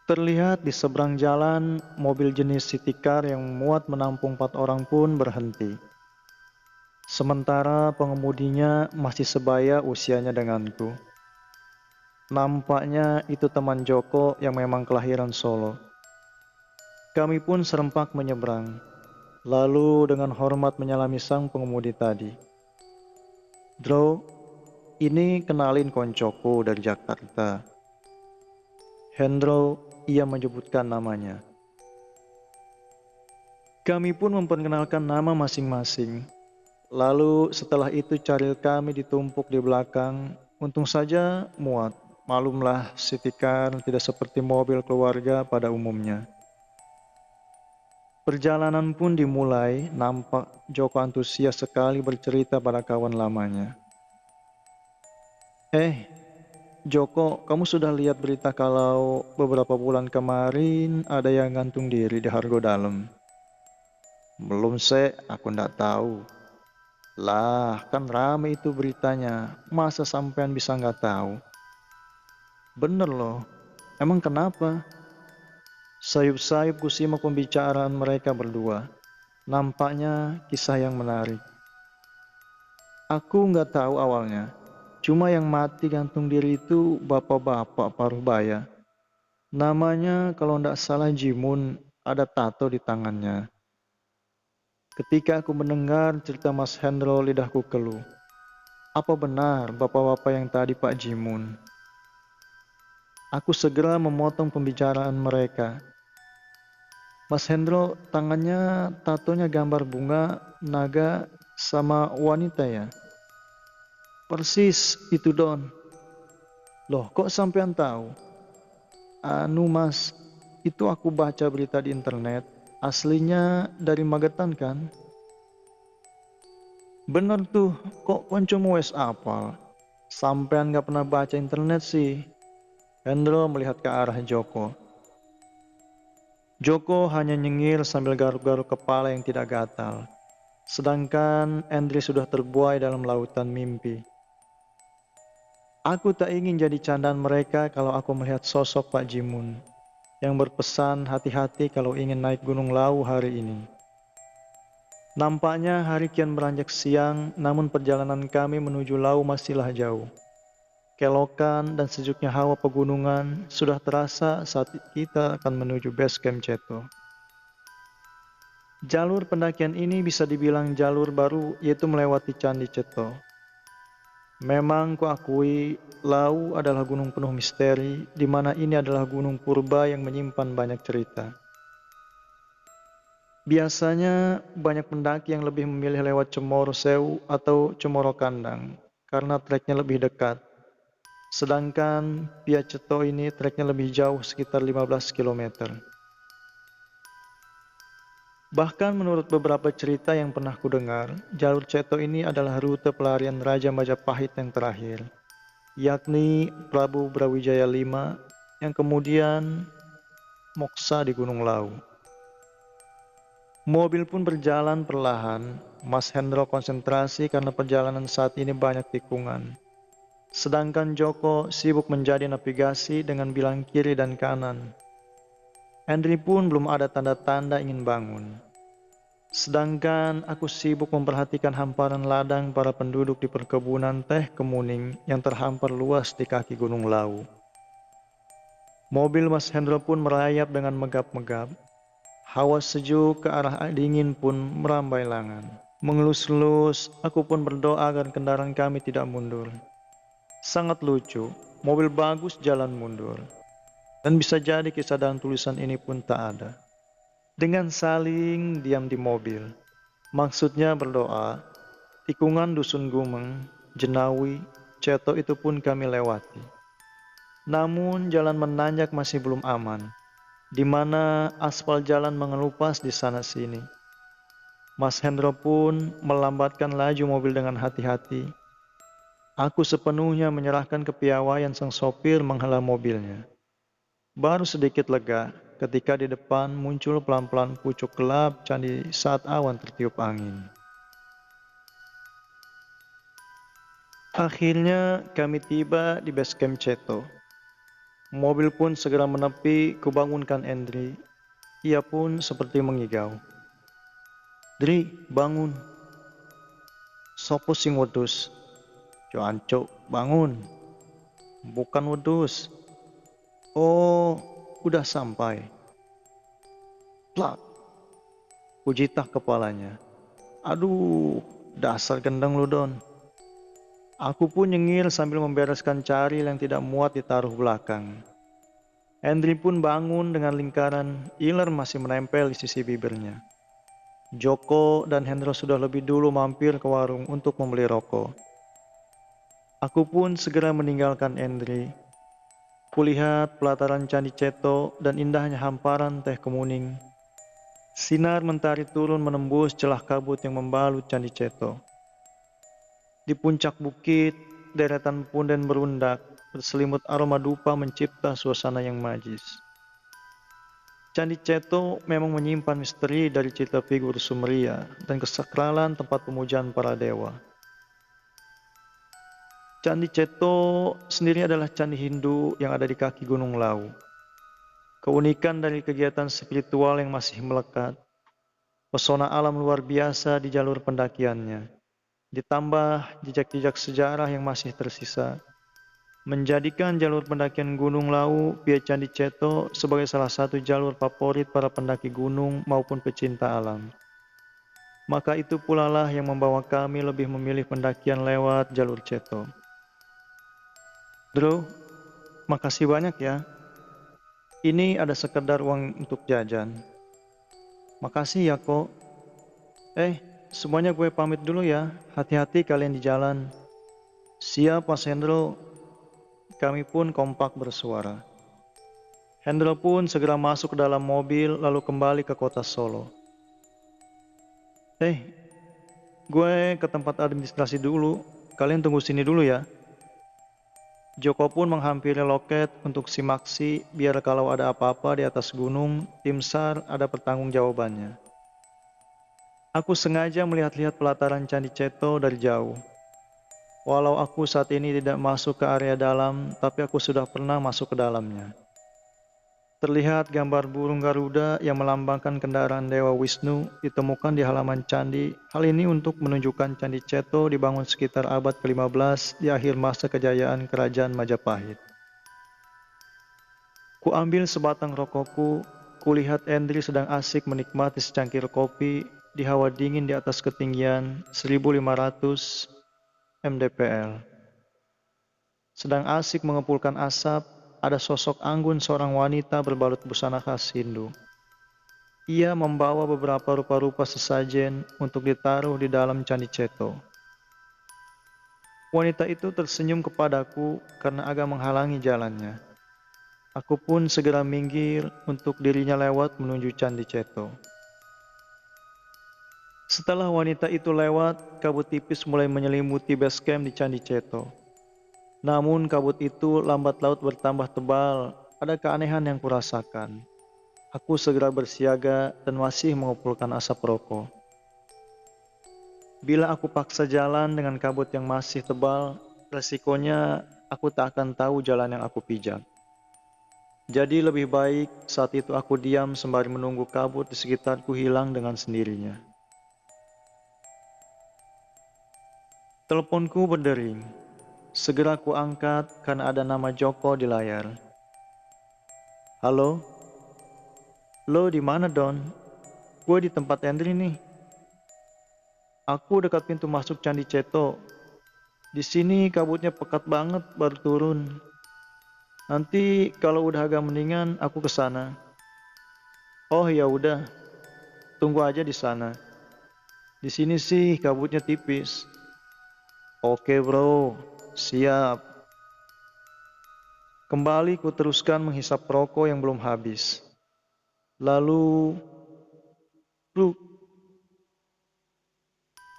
Terlihat di seberang jalan, mobil jenis city car yang muat menampung 4 orang pun berhenti. Sementara pengemudinya masih sebaya usianya denganku. Nampaknya itu teman Joko yang memang kelahiran Solo. Kami pun serempak menyeberang, lalu dengan hormat menyalami sang pengemudi tadi. Bro, ini kenalin koncoku dari Jakarta. Hendro, ia menyebutkan namanya. Kami pun memperkenalkan nama masing-masing. Lalu setelah itu caril kami ditumpuk di belakang. Untung saja muat. Malumlah city car tidak seperti mobil keluarga pada umumnya. Perjalanan pun dimulai, nampak Joko antusias sekali bercerita pada kawan lamanya. Joko, kamu sudah lihat berita kalau beberapa bulan kemarin ada yang gantung diri di Hargo Dalem? Belum aku ndak tahu. Lah, kan rame itu beritanya. Masa sampean bisa nggak tahu? Bener loh. Emang kenapa? Sayup-sayup kusimak pembicaraan mereka berdua. Nampaknya kisah yang menarik. Aku nggak tahu awalnya. Cuma yang mati gantung diri itu bapak-bapak paruh baya. Namanya kalau ndak salah Jimun, ada tato di tangannya. Ketika aku mendengar cerita Mas Hendro, lidahku keluh. Apa benar bapak-bapak yang tadi Pak Jimun? Aku segera memotong pembicaraan mereka. Mas Hendro, tangannya tatonya gambar bunga, naga, sama wanita ya? Persis itu Don. Loh, kok sampean tahu? Anu mas, itu aku baca berita di internet. Aslinya dari Magetan kan? Bener tuh, kok koncomu wes apal? Sampean gak pernah baca internet sih. Hendro melihat ke arah Joko. Joko hanya nyengir sambil garuk-garuk kepala yang tidak gatal. Sedangkan Andri sudah terbuai dalam lautan mimpi. Aku tak ingin jadi candaan mereka kalau aku melihat sosok Pak Jimun yang berpesan hati-hati kalau ingin naik Gunung Lawu hari ini. Nampaknya hari kian beranjak siang, namun perjalanan kami menuju Lawu masihlah jauh. Kelokan dan sejuknya hawa pegunungan sudah terasa saat kita akan menuju base camp Ceto. Jalur pendakian ini bisa dibilang jalur baru, yaitu melewati Candi Ceto. Memang kuakui Lawu adalah gunung penuh misteri, di mana ini adalah gunung purba yang menyimpan banyak cerita. Biasanya banyak pendaki yang lebih memilih lewat Cemoro Sewu atau Cemoro Kandang karena treknya lebih dekat. Sedangkan Pia Ceto ini treknya lebih jauh sekitar 15 km. Bahkan menurut beberapa cerita yang pernah kudengar, jalur Ceto ini adalah rute pelarian Raja Majapahit yang terakhir, yakni Prabu Brawijaya V yang kemudian moksa di Gunung Lawu. Mobil pun berjalan perlahan. Mas Hendro konsentrasi karena perjalanan saat ini banyak tikungan. Sedangkan Joko sibuk menjadi navigasi dengan bilang kiri dan kanan. Andri pun belum ada tanda-tanda ingin bangun. Sedangkan aku sibuk memperhatikan hamparan ladang para penduduk di perkebunan teh kemuning yang terhampar luas di kaki Gunung Lawu. Mobil Mas Hendro pun merayap dengan megap-megap. Hawa sejuk ke arah dingin pun merambai lengan. Mengelus-elus, aku pun berdoa agar kendaraan kami tidak mundur. Sangat lucu, mobil bagus jalan mundur. Dan bisa jadi kisah dalam tulisan ini pun tak ada. Dengan saling diam di mobil. Maksudnya berdoa, tikungan Dusun Gumeng, Jenawi, Ceto itu pun kami lewati. Namun jalan menanjak masih belum aman, di mana aspal jalan mengelupas di sana sini. Mas Hendro pun melambatkan laju mobil dengan hati-hati. Aku sepenuhnya menyerahkan kepiawaian sang sopir menghela mobilnya. Baru sedikit lega ketika di depan muncul pelan-pelan pucuk gelap candi saat awan tertiup angin. Akhirnya kami tiba di base camp Ceto. Mobil pun segera menepi, kubangunkan Endri. Ia pun seperti mengigau. "Dri, bangun. Sopo sing wedus?" "Jancuk, bangun. Bukan wedus." "Oh, udah sampai." Plak, kujitah kepalanya. "Aduh, dasar gendeng lu, Don." Aku pun nyengir sambil membereskan caril yang tidak muat ditaruh belakang. Henry pun bangun dengan lingkaran iler masih menempel di sisi bibirnya. Joko dan Hendro sudah lebih dulu mampir ke warung untuk membeli rokok. Aku pun segera meninggalkan Henry. Kulihat pelataran Candi Ceto dan indahnya hamparan teh kemuning. Sinar mentari turun menembus celah kabut yang membalut Candi Ceto. Di puncak bukit, deretan punden berundak, berselimut aroma dupa mencipta suasana yang magis. Candi Ceto memang menyimpan misteri dari cerita figur Sumeria dan kesakralan tempat pemujaan para dewa. Candi Ceto sendiri adalah candi Hindu yang ada di kaki Gunung Lawu. Keunikan dari kegiatan spiritual yang masih melekat, pesona alam luar biasa di jalur pendakiannya, ditambah jejak-jejak sejarah yang masih tersisa, menjadikan jalur pendakian Gunung Lawu via Candi Ceto sebagai salah satu jalur favorit para pendaki gunung maupun pecinta alam. Maka itu pula lah yang membawa kami lebih memilih pendakian lewat jalur Ceto. Bro, makasih banyak ya. Ini ada sekedar uang untuk jajan. Makasih ya kok. Semuanya gue pamit dulu ya. Hati-hati kalian di jalan. Siap Mas Hendro. Kami pun kompak bersuara. Hendro pun segera masuk ke dalam mobil lalu kembali ke kota Solo. Gue ke tempat administrasi dulu. Kalian tunggu sini dulu ya. Joko pun menghampiri loket untuk simaksi biar kalau ada apa-apa di atas gunung, tim SAR ada pertanggungjawabannya. Aku sengaja melihat-lihat pelataran Candi Ceto dari jauh. Walau aku saat ini tidak masuk ke area dalam, tapi aku sudah pernah masuk ke dalamnya. Terlihat gambar burung Garuda yang melambangkan kendaraan Dewa Wisnu ditemukan di halaman candi. Hal ini untuk menunjukkan Candi Ceto dibangun sekitar abad ke-15 di akhir masa kejayaan Kerajaan Majapahit. Ku ambil sebatang rokokku, kulihat Endri sedang asik menikmati secangkir kopi di hawa dingin di atas ketinggian 1500 mdpl. Sedang asik mengepulkan asap, ada sosok anggun seorang wanita berbalut busana khas Hindu. Ia membawa beberapa rupa-rupa sesajen untuk ditaruh di dalam Candi Ceto. Wanita itu tersenyum kepadaku karena agak menghalangi jalannya. Aku pun segera minggir untuk dirinya lewat menuju Candi Ceto. Setelah wanita itu lewat, kabut tipis mulai menyelimuti base camp di Candi Ceto. Namun kabut itu lambat laun bertambah tebal. Ada keanehan yang kurasakan. Aku segera bersiaga dan masih mengumpulkan asap rokok. Bila aku paksa jalan dengan kabut yang masih tebal, resikonya aku tak akan tahu jalan yang aku pijak. Jadi lebih baik saat itu aku diam sembari menunggu kabut di sekitarku hilang dengan sendirinya. Teleponku berdering. Segera ku angkat karena ada nama Joko di layar. "Halo? Lo di mana, Don? Gue di tempat Endri nih. Aku dekat pintu masuk Candi Ceto. Di sini kabutnya pekat banget baru turun. Nanti kalau udah agak mendingan aku ke sana." "Oh ya udah. Tunggu aja di sana. Di sini sih kabutnya tipis." "Oke, Bro. Siap." Kembali ku teruskan menghisap rokok yang belum habis. Lalu, pluk,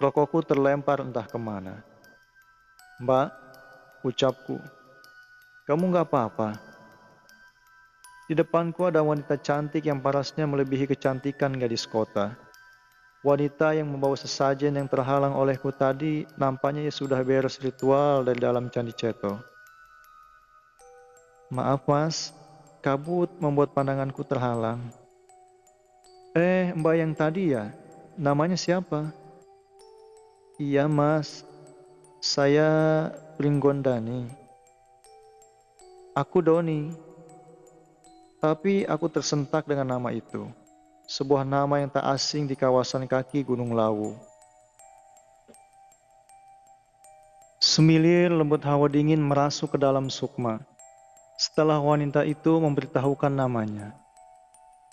rokokku terlempar entah kemana. "Mbak," ucapku, "kamu gak apa-apa?" Di depanku ada wanita cantik yang parasnya melebihi kecantikan gadis kota. Wanita yang membawa sesajen yang terhalang olehku tadi nampaknya sudah beres ritual dari dalam Candi Ceto. Maaf mas, kabut membuat pandanganku terhalang. Mbak yang tadi ya? Namanya siapa? Iya mas, saya Pringgondani. Aku Doni, tapi aku tersentak dengan nama itu. Sebuah nama yang tak asing di kawasan kaki Gunung Lawu. Semilir lembut hawa dingin merasuk ke dalam sukma. Setelah wanita itu memberitahukan namanya.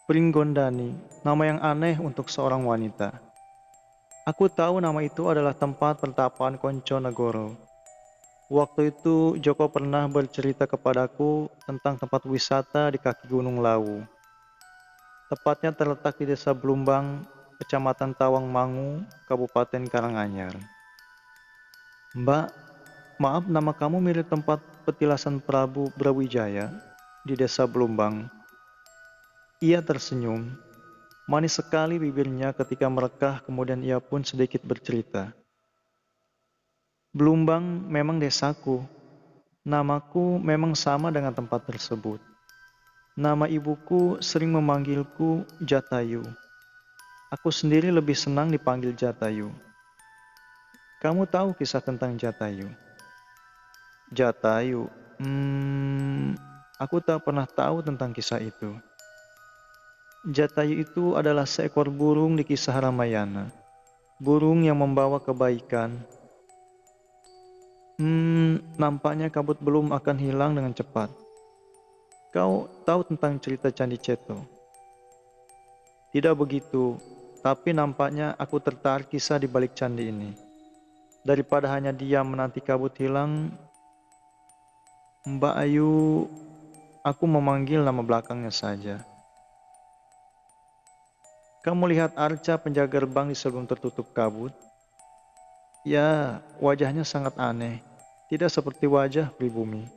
Pringgondani, nama yang aneh untuk seorang wanita. Aku tahu nama itu adalah tempat pertapaan Konco Negoro. Waktu itu Joko pernah bercerita kepadaku tentang tempat wisata di kaki Gunung Lawu. Tepatnya terletak di Desa Blumbang, Kecamatan Tawangmangu, Kabupaten Karanganyar. Mbak, maaf nama kamu mirip tempat petilasan Prabu Brawijaya di Desa Blumbang. Ia tersenyum. Manis sekali bibirnya ketika merekah, kemudian ia pun sedikit bercerita. Blumbang memang desaku. Namaku memang sama dengan tempat tersebut. Nama ibuku sering memanggilku Jatayu. Aku sendiri lebih senang dipanggil Jatayu. Kamu tahu kisah tentang Jatayu? Jatayu, aku tak pernah tahu tentang kisah itu. Jatayu itu adalah seekor burung di kisah Ramayana. Burung yang membawa kebaikan. Nampaknya kabut belum akan hilang dengan cepat. Kau tahu tentang cerita Candi Ceto? Tidak begitu, tapi nampaknya aku tertarik kisah di balik candi ini. Daripada hanya diam menanti kabut hilang, Mbak Ayu, aku memanggil nama belakangnya saja. Kamu lihat arca penjaga gerbang di sebelum tertutup kabut? Ya, wajahnya sangat aneh, tidak seperti wajah pribumi.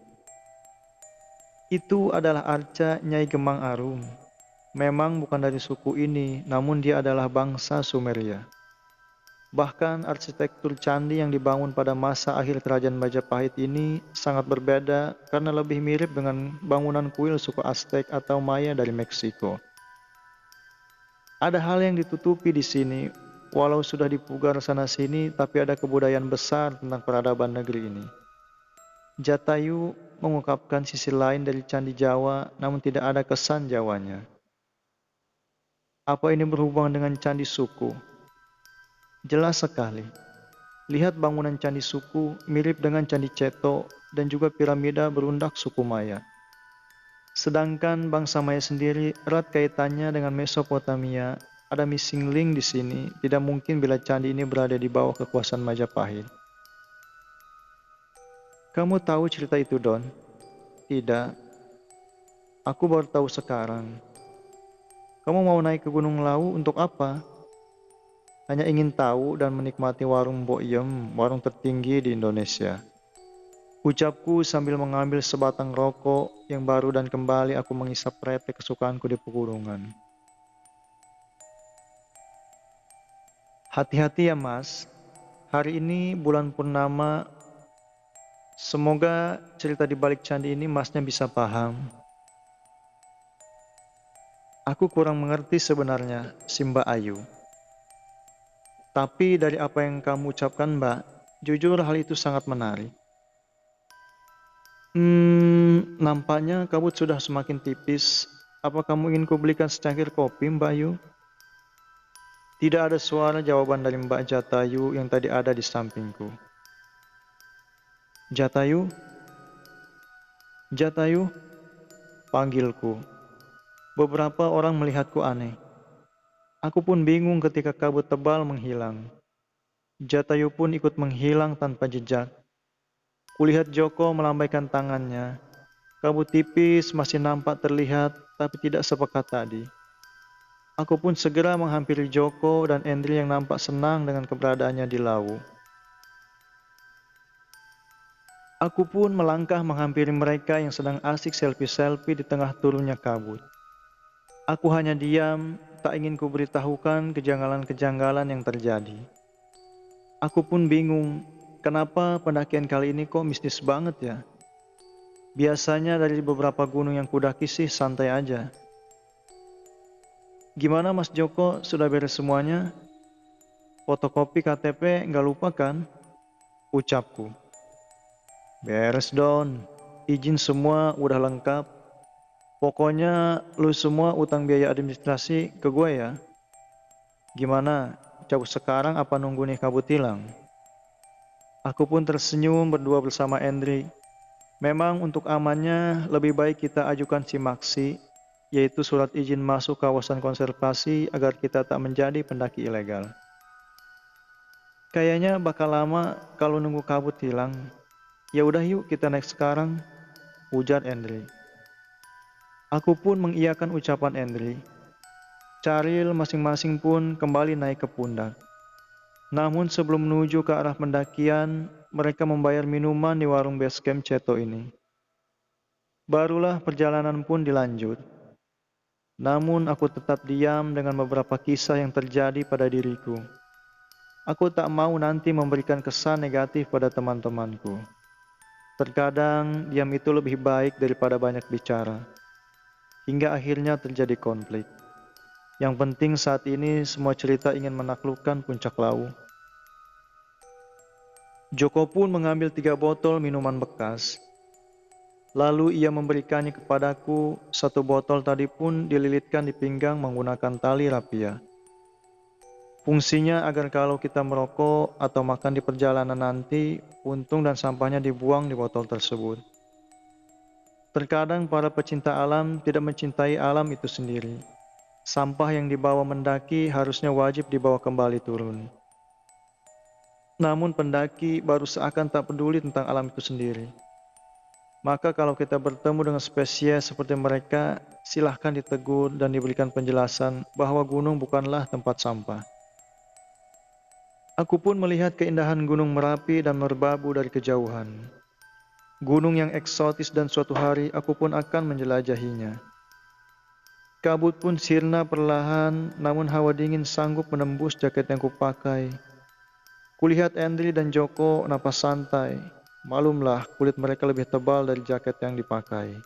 Itu adalah arca Nyai Gemang Arum. Memang bukan dari suku ini, namun dia adalah bangsa Sumeria. Bahkan arsitektur candi yang dibangun pada masa akhir Kerajaan Majapahit ini sangat berbeda karena lebih mirip dengan bangunan kuil suku Aztec atau Maya dari Meksiko. Ada hal yang ditutupi di sini, walau sudah dipugar sana-sini, tapi ada kebudayaan besar tentang peradaban negeri ini. Jatayu mengungkapkan sisi lain dari Candi Jawa, namun tidak ada kesan Jawanya. Apa ini berhubungan dengan Candi Suku? Jelas sekali. Lihat bangunan Candi Suku mirip dengan Candi Ceto dan juga piramida berundak suku Maya. Sedangkan bangsa Maya sendiri erat kaitannya dengan Mesopotamia. Ada missing link di sini, tidak mungkin bila candi ini berada di bawah kekuasaan Majapahit. Kamu tahu cerita itu, Don? Tidak, aku baru tahu sekarang. Kamu mau naik ke Gunung Lawu untuk apa? Hanya ingin tahu dan menikmati warung Mbok Yem, warung tertinggi di Indonesia. Ucapku sambil mengambil sebatang rokok yang baru dan kembali aku mengisap retek kesukaanku di pegunungan. Hati-hati ya mas, hari ini bulan purnama. Semoga cerita di balik candi ini masnya bisa paham. Aku kurang mengerti sebenarnya, si Mbak Ayu. Tapi dari apa yang kamu ucapkan mbak, jujur hal itu sangat menarik. Nampaknya kabut sudah semakin tipis. Apa kamu ingin kubelikan secangkir kopi, Mbak Ayu? Tidak ada suara jawaban dari Mbak Jatayu yang tadi ada di sampingku. Jatayu? Jatayu? Panggilku. Beberapa orang melihatku aneh. Aku pun bingung ketika kabut tebal menghilang. Jatayu pun ikut menghilang tanpa jejak. Kulihat Joko melambaikan tangannya. Kabut tipis masih nampak terlihat, tapi tidak sepekat tadi. Aku pun segera menghampiri Joko dan Endri yang nampak senang dengan keberadaannya di Lawu. Aku pun melangkah menghampiri mereka yang sedang asik selfie-selfie di tengah turunnya kabut. Aku hanya diam, tak ingin kuberitahukan kejanggalan-kejanggalan yang terjadi. Aku pun bingung, kenapa pendakian kali ini kok mistis banget ya? Biasanya dari beberapa gunung yang kudaki sih santai aja. Gimana Mas Joko, sudah beres semuanya? Fotokopi KTP nggak lupa kan? Ucapku. Beres Don, izin semua udah lengkap. Pokoknya lu semua utang biaya administrasi ke gue ya. Gimana, cabut sekarang apa nunggu nih kabut hilang? Aku pun tersenyum berdua bersama Endri. Memang untuk amannya lebih baik kita ajukan simaksi, yaitu surat izin masuk kawasan konservasi agar kita tak menjadi pendaki ilegal. Kayaknya bakal lama kalau nunggu kabut hilang. Ya udah yuk kita naik sekarang, ujar Endri. Aku pun mengiyakan ucapan Endri. Caril masing-masing pun kembali naik ke pundak. Namun sebelum menuju ke arah pendakian, mereka membayar minuman di warung base camp Ceto ini. Barulah perjalanan pun dilanjut. Namun aku tetap diam dengan beberapa kisah yang terjadi pada diriku. Aku tak mau nanti memberikan kesan negatif pada teman-temanku. Terkadang diam itu lebih baik daripada banyak bicara. Hingga akhirnya terjadi konflik. Yang penting saat ini semua cerita ingin menaklukkan puncak Lawu. Joko pun mengambil 3 botol minuman bekas. Lalu ia memberikannya kepadaku. 1 botol tadi pun dililitkan di pinggang menggunakan tali rapia. Fungsinya agar kalau kita merokok atau makan di perjalanan nanti, puntung dan sampahnya dibuang di botol tersebut. Terkadang para pecinta alam tidak mencintai alam itu sendiri. Sampah yang dibawa mendaki harusnya wajib dibawa kembali turun. Namun pendaki baru seakan tak peduli tentang alam itu sendiri. Maka kalau kita bertemu dengan spesies seperti mereka, silahkan ditegur dan diberikan penjelasan bahwa gunung bukanlah tempat sampah. Aku pun melihat keindahan Gunung Merapi dan Merbabu dari kejauhan. Gunung yang eksotis dan suatu hari aku pun akan menjelajahinya. Kabut pun sirna perlahan, namun hawa dingin sanggup menembus jaket yang kupakai. Kulihat Endri dan Joko napas santai. Malumlah kulit mereka lebih tebal dari jaket yang dipakai.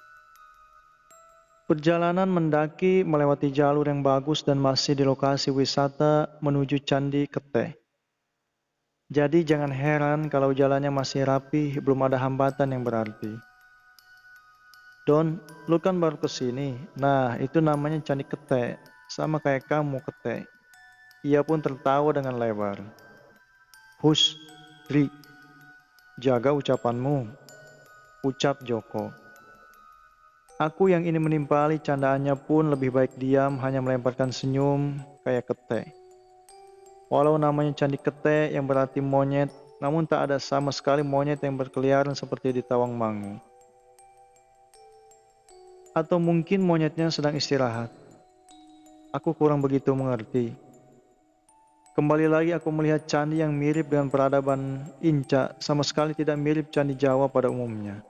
Perjalanan mendaki melewati jalur yang bagus dan masih di lokasi wisata menuju Candi Keteh. Jadi jangan heran kalau jalannya masih rapi, belum ada hambatan yang berarti. Don, lu kan baru kesini. Nah, itu namanya Candi Keteh, sama kayak kamu Keteh. Ia pun tertawa dengan lebar. Hush, Dri, jaga ucapanmu, ucap Joko. Aku yang ini menimpali candaannya pun lebih baik diam, hanya melemparkan senyum kayak Keteh. Walau namanya Candi Keteh yang berarti monyet, namun tak ada sama sekali monyet yang berkeliaran seperti di Tawangmangu. Atau mungkin monyetnya sedang istirahat. Aku kurang begitu mengerti. Kembali lagi aku melihat candi yang mirip dengan peradaban Inca, sama sekali tidak mirip candi Jawa pada umumnya.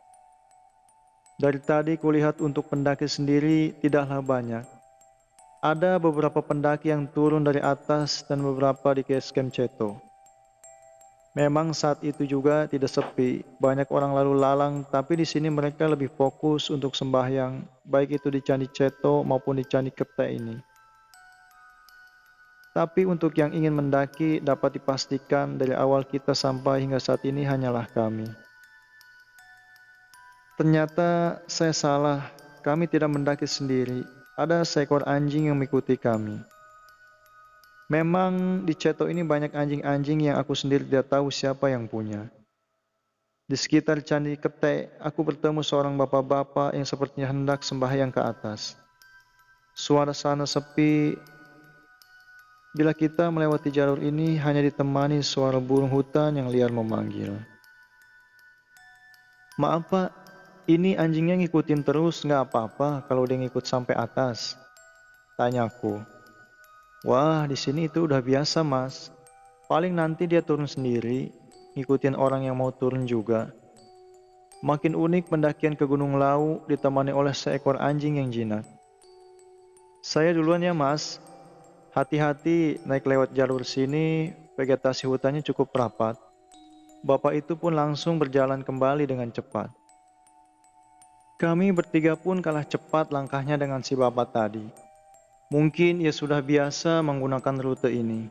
Dari tadi kulihat untuk pendaki sendiri tidaklah banyak. Ada beberapa pendaki yang turun dari atas dan beberapa di base camp Ceto. Memang saat itu juga tidak sepi, banyak orang lalu lalang, tapi di sini mereka lebih fokus untuk sembahyang, baik itu di Candi Ceto maupun di Candi Keteh ini. Tapi untuk yang ingin mendaki dapat dipastikan dari awal kita sampai hingga saat ini hanyalah kami. Ternyata saya salah, kami tidak mendaki sendiri. Ada seekor anjing yang mengikuti kami. Memang di Ceto ini banyak anjing-anjing yang aku sendiri tidak tahu siapa yang punya. Di sekitar Candi Keteh, aku bertemu seorang bapak-bapak yang sepertinya hendak sembahyang ke atas. Suasana sepi. Bila kita melewati jalur ini hanya ditemani suara burung hutan yang liar memanggil. Maaf Pak, ini anjingnya ngikutin terus, nggak apa-apa kalau dia ngikut sampai atas, tanyaku. Wah, di sini itu udah biasa Mas. Paling nanti dia turun sendiri, ngikutin orang yang mau turun juga. Makin unik pendakian ke Gunung Lawu ditemani oleh seekor anjing yang jinak. Saya duluan ya Mas. Hati-hati naik lewat jalur sini, vegetasi hutannya cukup rapat. Bapak itu pun langsung berjalan kembali dengan cepat. Kami bertiga pun kalah cepat langkahnya dengan si bapak tadi. Mungkin ia sudah biasa menggunakan rute ini.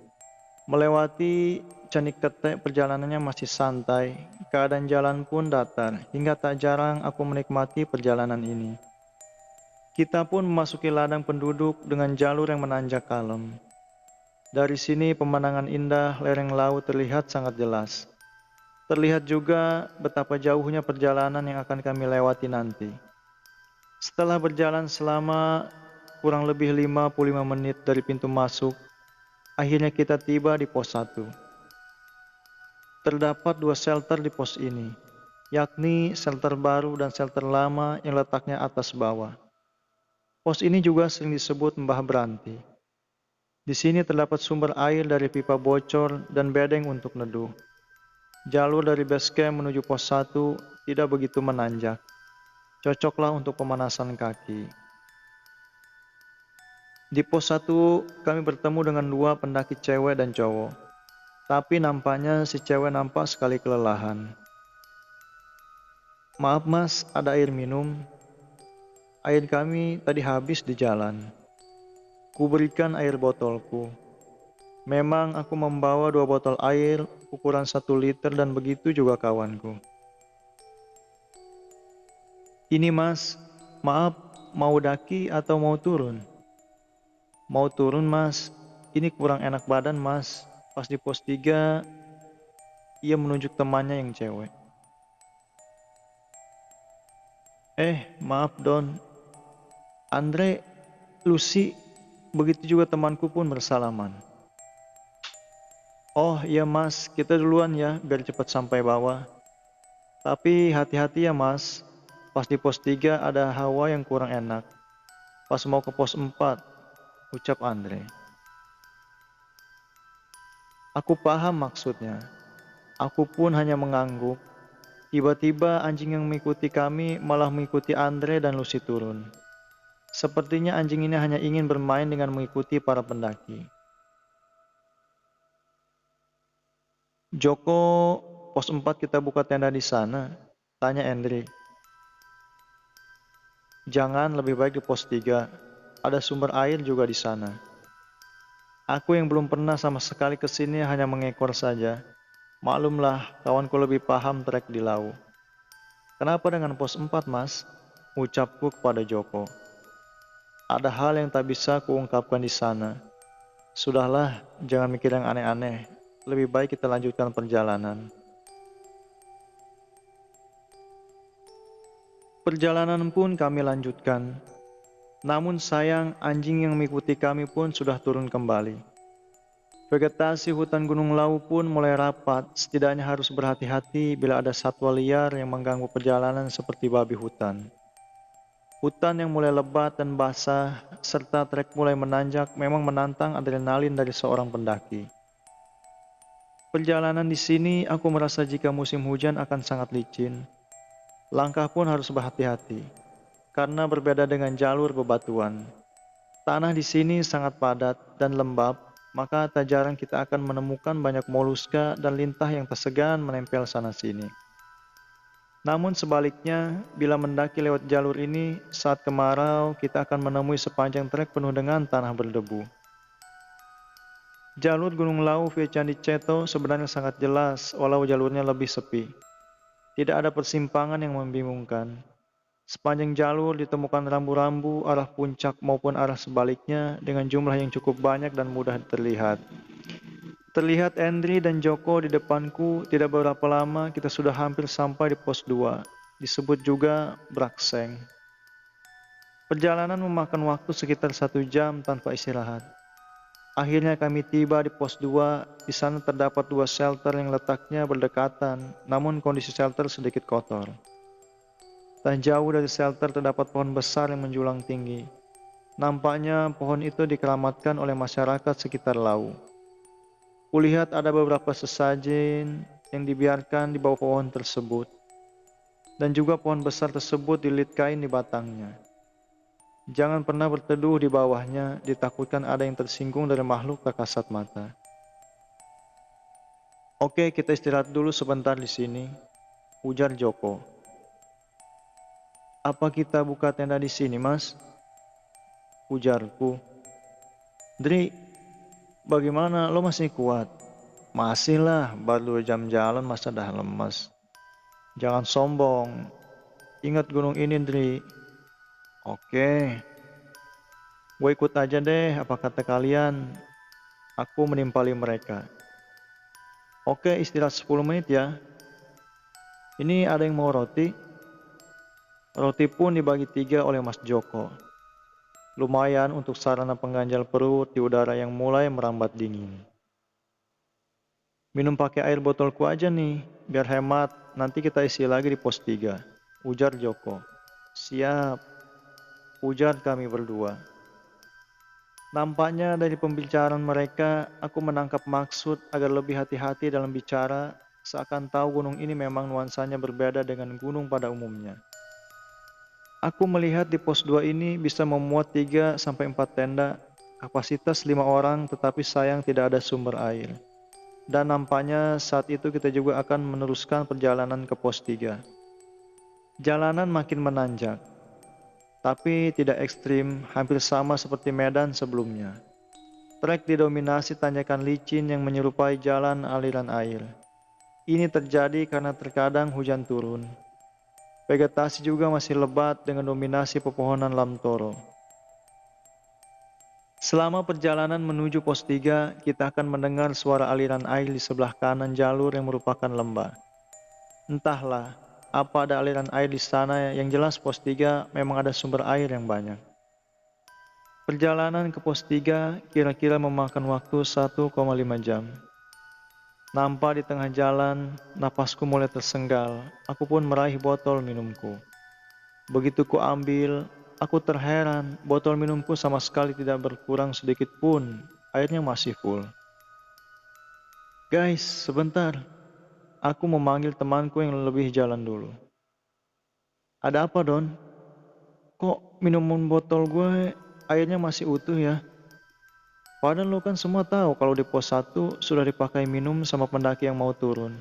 Melewati Candi Ketek perjalanannya masih santai, keadaan jalan pun datar, hingga tak jarang aku menikmati perjalanan ini. Kita pun memasuki ladang penduduk dengan jalur yang menanjak kalem. Dari sini pemandangan indah lereng laut terlihat sangat jelas. Terlihat juga betapa jauhnya perjalanan yang akan kami lewati nanti. Setelah berjalan selama kurang lebih 55 menit dari pintu masuk, akhirnya kita tiba di pos 1. Terdapat 2 shelter di pos ini, yakni shelter baru dan shelter lama yang letaknya atas bawah. Pos ini juga sering disebut Mbah Beranti. Di sini terdapat sumber air dari pipa bocor dan bedeng untuk neduh. Jalur dari base camp menuju pos 1 tidak begitu menanjak. Cocoklah untuk pemanasan kaki. Di pos 1 kami bertemu dengan 2 pendaki cewek dan cowok. Tapi nampaknya si cewek nampak sekali kelelahan. "Maaf mas, ada air minum? Air kami tadi habis di jalan." Kuberikan air botolku. Memang aku membawa 2 botol air ukuran 1 liter dan begitu juga kawanku. "Ini mas, maaf, mau daki atau mau turun?" "Mau turun mas, ini kurang enak badan mas." Pas di pos 3, ia menunjuk temannya yang cewek. Maaf Don, Andre, Lucy, begitu juga temanku pun bersalaman. "Oh iya mas, kita duluan ya biar cepat sampai bawah. Tapi hati-hati ya mas, pas di pos 3 ada hawa yang kurang enak. Pas mau ke pos 4, ucap Andre. Aku paham maksudnya. Aku pun hanya mengangguk. Tiba-tiba anjing yang mengikuti kami malah mengikuti Andre dan Lucy turun. Sepertinya anjing ini hanya ingin bermain dengan mengikuti para pendaki. "Joko, pos 4 kita buka tenda di sana?" tanya Andre. "Jangan, lebih baik di pos 3. Ada sumber air juga di sana." Aku yang belum pernah sama sekali ke sini hanya mengekor saja. Maklumlah, kawanku lebih paham trek di laut. "Kenapa dengan pos 4, Mas?" ucapku kepada Joko. "Ada hal yang tak bisa kuungkapkan di sana. Sudahlah, jangan mikir yang aneh-aneh. Lebih baik kita lanjutkan perjalanan." Perjalanan pun kami lanjutkan. Namun sayang, anjing yang mengikuti kami pun sudah turun kembali. Vegetasi hutan Gunung Lawu pun mulai rapat, setidaknya harus berhati-hati bila ada satwa liar yang mengganggu perjalanan seperti babi hutan. Hutan yang mulai lebat dan basah, serta trek mulai menanjak memang menantang adrenalin dari seorang pendaki. Perjalanan di sini aku merasa jika musim hujan akan sangat licin. Langkah pun harus berhati-hati, karena berbeda dengan jalur bebatuan. Tanah di sini sangat padat dan lembab, maka tak jarang kita akan menemukan banyak moluska dan lintah yang tak segan menempel sana-sini. Namun sebaliknya, bila mendaki lewat jalur ini, saat kemarau kita akan menemui sepanjang trek penuh dengan tanah berdebu. Jalur Gunung Lawu via Candi Ceto sebenarnya sangat jelas, walau jalurnya lebih sepi. Tidak ada persimpangan yang membingungkan. Sepanjang jalur ditemukan rambu-rambu arah puncak maupun arah sebaliknya dengan jumlah yang cukup banyak dan mudah terlihat. Terlihat Andri dan Joko di depanku, tidak berapa lama kita sudah hampir sampai di pos 2, disebut juga Brakseng. Perjalanan memakan waktu sekitar 1 jam tanpa istirahat. Akhirnya kami tiba di pos 2, di sana terdapat 2 shelter yang letaknya berdekatan, namun kondisi shelter sedikit kotor. Tak jauh dari shelter terdapat pohon besar yang menjulang tinggi. Nampaknya pohon itu dikeramatkan oleh masyarakat sekitar Lawu. Kulihat ada beberapa sesajen yang dibiarkan di bawah pohon tersebut. Dan juga pohon besar tersebut dililit kain di batangnya. Jangan pernah berteduh di bawahnya, ditakutkan ada yang tersinggung dari makhluk tak kasat mata. "Oke, kita istirahat dulu sebentar di sini," ujar Joko. Apa kita buka tenda di sini, Mas? Ujarku. Dri, bagaimana lo masih kuat? Masih lah, baru 2 jam jalan masa dah lemas. Jangan sombong. Ingat gunung ini, Dri. Oke, gue ikut aja deh apa kata kalian. Aku menimpali mereka. Oke, istirahat 10 menit ya. Ini ada yang mau roti? Roti pun dibagi 3 oleh Mas Joko. Lumayan untuk sarana pengganjal perut di udara yang mulai merambat dingin. Minum pakai air botolku aja nih, biar hemat. Nanti kita isi lagi di pos 3. Ujar Joko. Siap, ujar kami berdua. Nampaknya dari pembicaraan mereka, aku menangkap maksud agar lebih hati-hati dalam bicara, seakan tahu gunung ini memang nuansanya berbeda dengan gunung pada umumnya. Aku melihat di pos 2 ini bisa memuat 3-4 tenda, kapasitas 5 orang, tetapi sayang tidak ada sumber air. Dan nampaknya saat itu kita juga akan meneruskan perjalanan ke pos 3. Jalanan makin menanjak, tapi tidak ekstrim, hampir sama seperti medan sebelumnya. Trek didominasi tanjakan licin yang menyerupai jalan aliran air. Ini terjadi karena terkadang hujan turun. Vegetasi juga masih lebat dengan dominasi pepohonan lamtoro. Selama perjalanan menuju pos 3, kita akan mendengar suara aliran air di sebelah kanan jalur yang merupakan lembah. Entahlah, apa ada aliran air di sana, yang jelas pos 3 memang ada sumber air yang banyak. Perjalanan ke pos 3 kira-kira memakan waktu 1,5 jam. Nampak di tengah jalan, napasku mulai tersenggal, aku pun meraih botol minumku. Begitu ku ambil, aku terheran, botol minumku sama sekali tidak berkurang sedikit pun, airnya masih full. Guys, sebentar. Aku memanggil temanku yang lebih jalan dulu. Ada apa, Don? Kok minuman botol gue airnya masih utuh ya? Padahal lo kan semua tahu kalau di pos 1 sudah dipakai minum sama pendaki yang mau turun.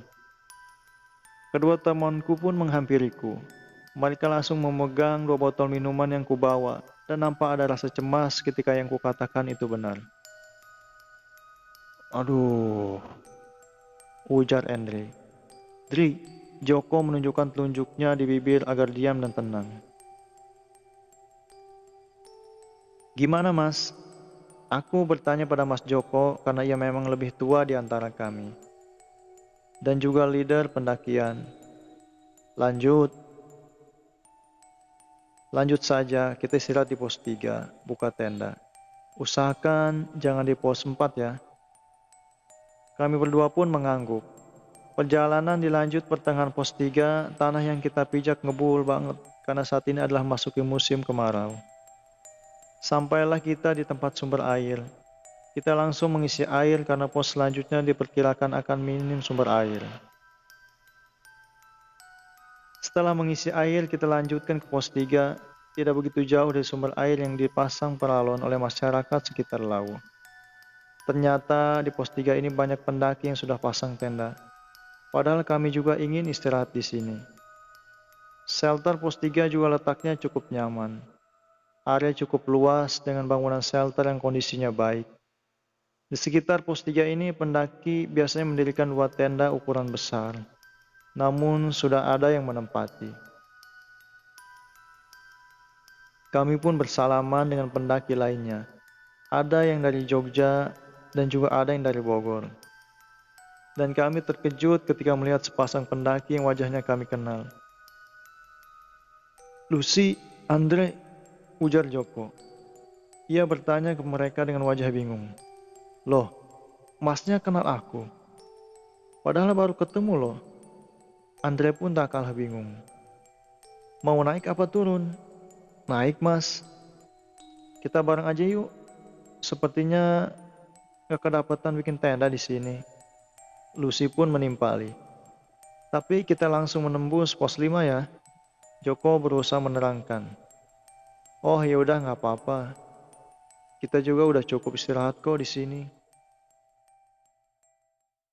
Kedua temanku pun menghampiriku. Mereka langsung memegang 2 botol minuman yang kubawa, dan nampak ada rasa cemas ketika yang kukatakan itu benar. Aduh, ujar Andre. Dri, Joko menunjukkan telunjuknya di bibir agar diam dan tenang. Gimana, Mas? Aku bertanya pada Mas Joko karena ia memang lebih tua di antara kami. Dan juga leader pendakian. Lanjut. Lanjut saja, kita istirahat di pos 3, buka tenda. Usahakan jangan di pos 4 ya. Kami berdua pun mengangguk. Perjalanan dilanjut pertengahan pos 3, tanah yang kita pijak ngebul banget karena saat ini adalah masuki musim kemarau. Sampailah kita di tempat sumber air. Kita langsung mengisi air karena pos selanjutnya diperkirakan akan minim sumber air. Setelah mengisi air, kita lanjutkan ke pos 3, tidak begitu jauh dari sumber air yang dipasang paralon oleh masyarakat sekitar Lawu. Ternyata di pos 3 ini banyak pendaki yang sudah pasang tenda. Padahal kami juga ingin istirahat di sini. Shelter pos 3 juga letaknya cukup nyaman. Area cukup luas dengan bangunan shelter yang kondisinya baik. Di sekitar pos 3 ini pendaki biasanya mendirikan 2 tenda ukuran besar. Namun sudah ada yang menempati. Kami pun bersalaman dengan pendaki lainnya. Ada yang dari Jogja dan juga ada yang dari Bogor. Dan kami terkejut ketika melihat sepasang pendaki yang wajahnya kami kenal. Lucy, Andre, ujar Joko. Ia bertanya ke mereka dengan wajah bingung. Loh, masnya kenal aku? Padahal baru ketemu loh. Andre pun tak kalah bingung. Mau naik apa turun? Naik, Mas. Kita bareng aja yuk. Sepertinya gak kedapatan bikin tenda di sini. Lucy pun menimpali. Tapi kita langsung menembus pos 5 ya. Joko berusaha menerangkan. Oh ya udah, nggak apa-apa. Kita juga udah cukup istirahat kok di sini.